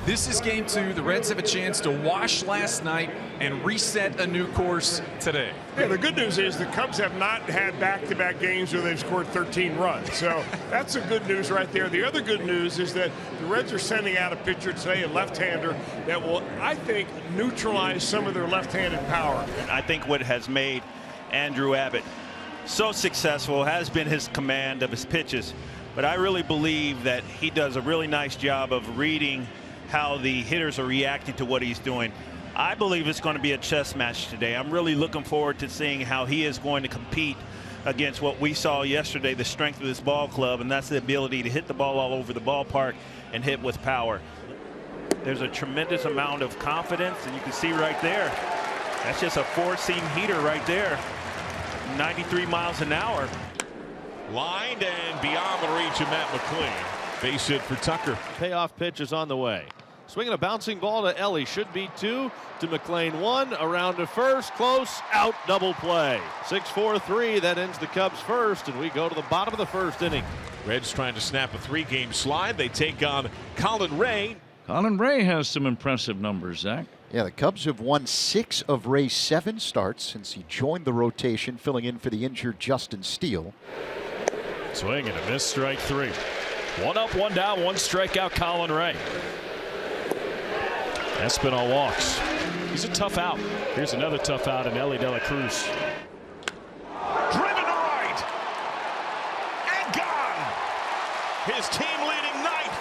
This is game 2. The Reds have a chance to wash last night and reset a new course today. Yeah, the good news is the Cubs have not had back-to-back games where they've scored 13 runs. So that's the good news right there. The other good news is that the Reds are sending out a pitcher today, a left-hander, that will, I think, neutralize some of their left-handed power. And I think what has made Andrew Abbott so successful has been his command of his pitches. But I really believe that he does a really nice job of reading how the hitters are reacting to what he's doing. I believe it's going to be a chess match today. I'm really looking forward to seeing how he is going to compete against what we saw yesterday, the strength of this ball club, and that's the ability to hit the ball all over the ballpark and hit with power. There's a tremendous amount of confidence, and you can see right there, that's just a four-seam heater right there. 93 miles an hour. Lined and beyond the reach of Matt McLean. Base hit for Tucker. Payoff pitch is on the way. Swinging a bouncing ball to Ellie. Should be 2 to McLean. 1 around to first. Close. Out. Double play. 6-4-3. That ends the Cubs first, and we go to the bottom of the first inning. Reds trying to snap a 3-game slide. They take on Colin Ray. Colin Ray has some impressive numbers, Zach. Yeah, the Cubs have won 6 of Ray's 7 starts since he joined the rotation, filling in for the injured Justin Steele. Swing and a miss, strike 3. 1 up, 1 down, 1 strikeout, Colin Ray. Espinal walks. He's a tough out. Here's another tough out in Ellie De La Cruz. Driven to right. And gone. His team leading 9th.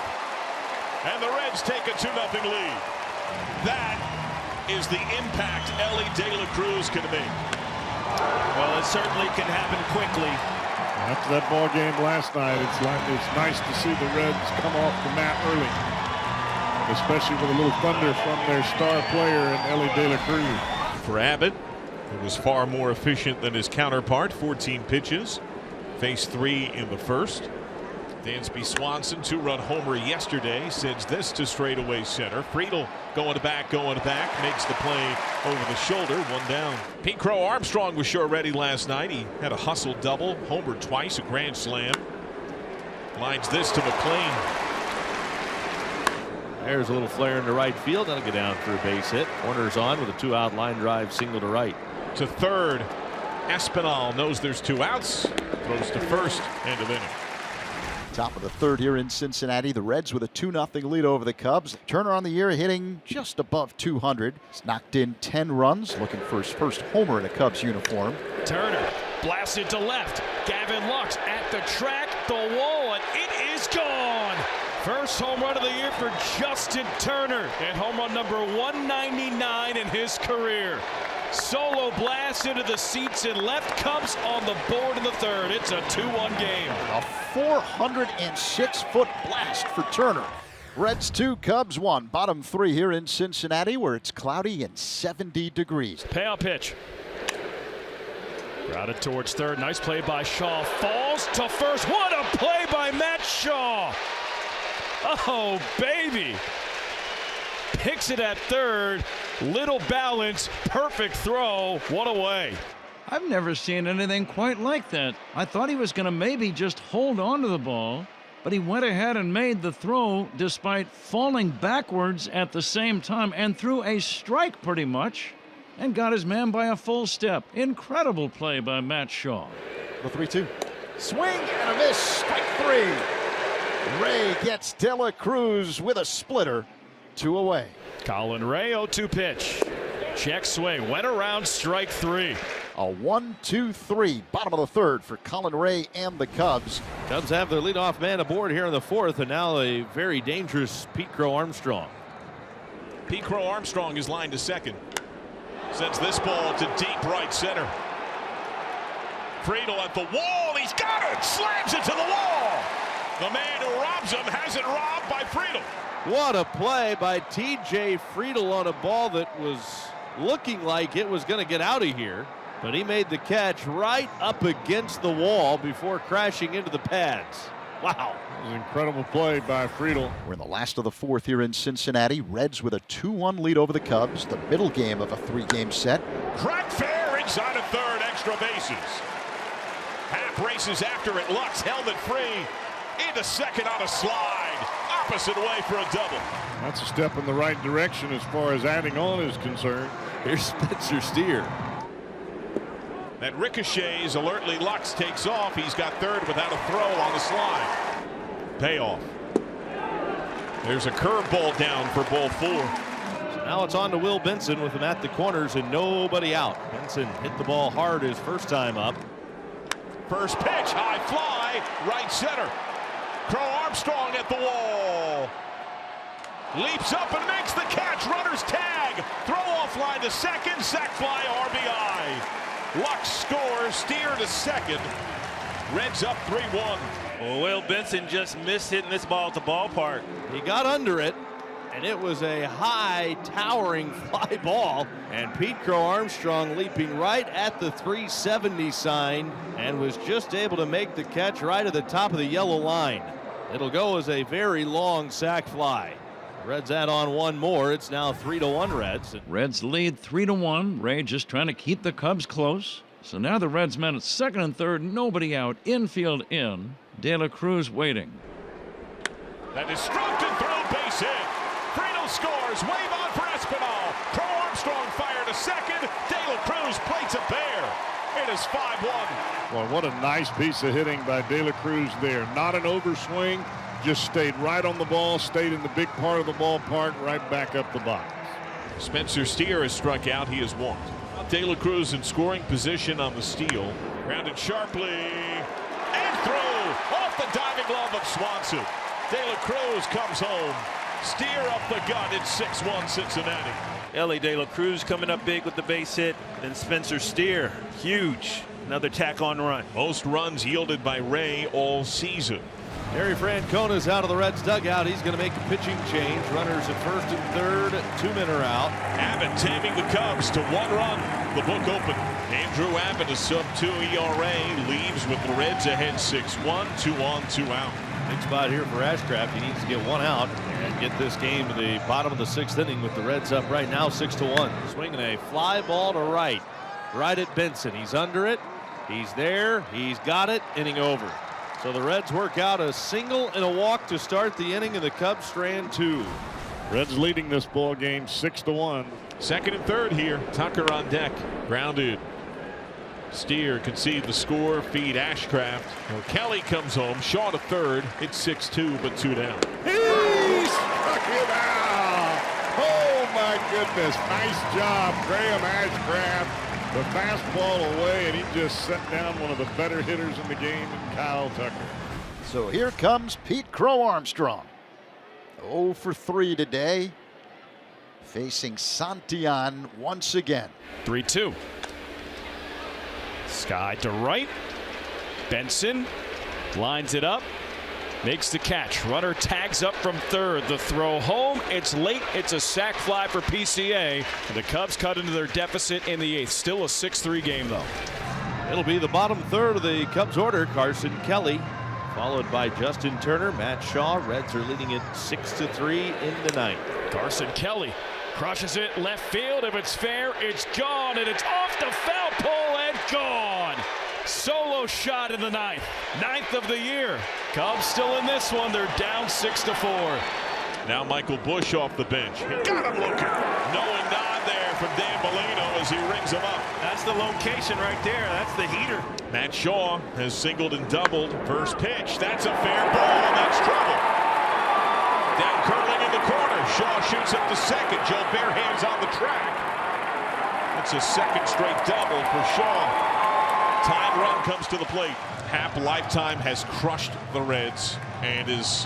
And the Reds take a 2-0 lead. That is the impact Ellie De La Cruz can make. Well, it certainly can happen quickly. After that ball game last night, it's nice to see the Reds come off the mat early, especially with a little thunder from their star player in Ellie De La Cruz. For Abbott, it was far more efficient than his counterpart. 14 pitches, faced 3 in the first. Dansby Swanson, 2-run homer yesterday, sends this to straightaway center. Friedel going back, makes the play over the shoulder, 1 down. Pete Crow Armstrong was sure ready last night. He had a hustle double, homered twice, a grand slam. Lines this to McLean. There's a little flare into right field. That'll go down for a base hit. Warner's on with a 2-out line drive single to right. To third, Espinal knows there's 2 outs, throws to first, end of inning. Top of the 3rd here in Cincinnati. The Reds with a 2-0 lead over the Cubs. Turner on the year hitting just above 200. He's knocked in 10 runs, looking for his first homer in a Cubs uniform. Turner blasted to left. Gavin Lux at the track, the wall, and it is gone. First home run of the year for Justin Turner, and home run number 199 in his career. Solo blast into the seats and left. Cubs on the board in the 3rd. It's a 2-1 game. A 406-foot blast for Turner. Reds 2, Cubs 1. Bottom 3 here in Cincinnati, where it's cloudy and 70 degrees. Payout pitch. Routed towards 3rd. Nice play by Shaw. Falls to first. What a play by Matt Shaw. Oh, baby. Picks it at 3rd. Little balance. Perfect throw. What a way. I've never seen anything quite like that. I thought he was going to maybe just hold on to the ball, but he went ahead and made the throw despite falling backwards at the same time and threw a strike pretty much and got his man by a full step. Incredible play by Matt Shaw. The 3-2. Swing and a miss. Strike 3. Ray gets De La Cruz with a splitter. 2 away. Colin Ray, 0-2 pitch. Check swing. Went around, strike 3. A 1-2-3. Bottom of the 3rd for Colin Ray and the Cubs. Cubs have their leadoff man aboard here in the 4th, and now a very dangerous Pete Crow Armstrong. Pete Crow Armstrong is lined to second. Sends this ball to deep right center. Friedel at the wall. He's got it. Slams it to the wall. The man who robs him has it robbed by Friedel. What a play by T.J. Friedel on a ball that was looking like it was going to get out of here. But he made the catch right up against the wall before crashing into the pads. Wow. It was an incredible play by Friedel. We're in the last of the 4th here in Cincinnati. Reds with a 2-1 lead over the Cubs. The middle game of a 3-game set. Crack fair inside of 3rd, extra bases. Happ races after it. Lux held it free. Into 2nd on a slide. opposite way for a double. That's a step in the right direction as far as adding on is concerned. Here's Spencer Steer. That ricochets alertly. Lux takes off. He's got third without a throw on the slide. Payoff. There's a curveball down for ball 4. So now it's on to Will Benson with him at the corners and nobody out. Benson hit the ball hard his first time up. First pitch, high fly, right center. Crow Armstrong at the wall. Leaps up and makes the catch. Runner's tag. Throw off line to second. Sac fly, RBI. Lux scores. Steer to second. Reds up 3-1. Well, Will Benson just missed hitting this ball at the ballpark. He got under it, and it was a high, towering fly ball. And Pete Crow Armstrong leaping right at the 370 sign and was just able to make the catch right at the top of the yellow line. It'll go as a very long sac fly. Reds add on one more. It's now 3-1 Reds. Reds lead 3-1. Ray just trying to keep the Cubs close. So now the Reds men at second and third, nobody out, infield in. De La Cruz waiting. That is struck and through, base hit. Frito scores. Wave on for Espinal. Crow Armstrong fired to second. De La Cruz plates a bear. It is 5-1. Well, what a nice piece of hitting by De La Cruz there. Not an overswing, just stayed right on the ball, stayed in the big part of the ballpark, right back up the box. Spencer Steer has struck out. He has walked. De La Cruz in scoring position on the steal. Grounded sharply and through off the diving glove of Swanson. De La Cruz comes home. Steer up the gut. It's 6-1 Cincinnati. Ellie De La Cruz coming up big with the base hit. Then Spencer Steer, huge. Another tack-on run. Most runs yielded by Ray all season. Terry Francona's out of the Reds dugout. He's going to make a pitching change. Runners at first and third. 2 men are out. Abbott taming the Cubs to 1 run. The book open. Andrew Abbott, a sub-2 ERA, leaves with the Reds ahead 6-1, 2 on, 2 out. Big spot here for Ashcraft. He needs to get 1 out and get this game to the bottom of the 6th inning with the Reds up right now 6-1. Swinging a fly ball to right at Benson. He's under it. He's there. He's got it. Inning over. So the Reds work out a single and a walk to start the inning, and the Cubs strand 2. Reds leading this ball game 6-1. Second and third here. Tucker on deck. Grounded. Steer concede the score. Feed Ashcraft. Well, Kelly comes home. Shaw to third. It's 6-2, but 2 down. He struck him out. Oh my goodness. Nice job, Graham Ashcraft. The fastball away, and he just set down one of the better hitters in the game, Kyle Tucker. So here comes Pete Crow Armstrong. 0 for 3 today. Facing Santillan once again. 3-2. Sky to right. Benson lines it up. Makes the catch. Runner tags up from third. The throw home. It's late. It's a sac fly for PCA. And the Cubs cut into their deficit in the 8th. Still a 6-3 game, though. It'll be the bottom third of the Cubs order. Carson Kelly, followed by Justin Turner, Matt Shaw. Reds are leading it 6-3 in the 9th. Carson Kelly crushes it left field. If it's fair, it's gone. And it's off the foul pole and gone. Solo shot in the 9th. 9th of the year. Cubs still in this one. They're down 6-4. Now Michael Busch off the bench. Got him looking. Knowing nod there from Dan Bellino as he rings him up. That's the location right there. That's the heater. Matt Shaw has singled and doubled. First pitch. That's a fair ball, and that's trouble. Dan curling in the corner. Shaw shoots up to second. Joe bare hands on the track. That's a second straight double for Shaw. Time run comes to the plate. Happ Lifetime has crushed the Reds and is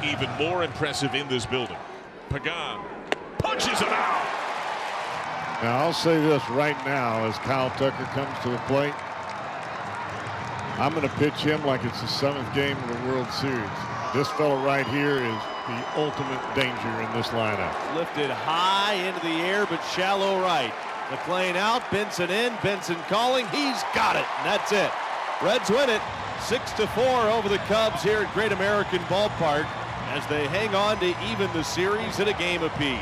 even more impressive in this building. Pagan punches him out. Now I'll say this right now as Kyle Tucker comes to the plate. I'm going to pitch him like it's the 7th game of the World Series. This fellow right here is the ultimate danger in this lineup. Lifted high into the air, but shallow right. McLean out, Benson in, Benson calling, he's got it, and that's it. Reds win it 6-4 over the Cubs here at Great American Ballpark as they hang on to even the series at a game apiece.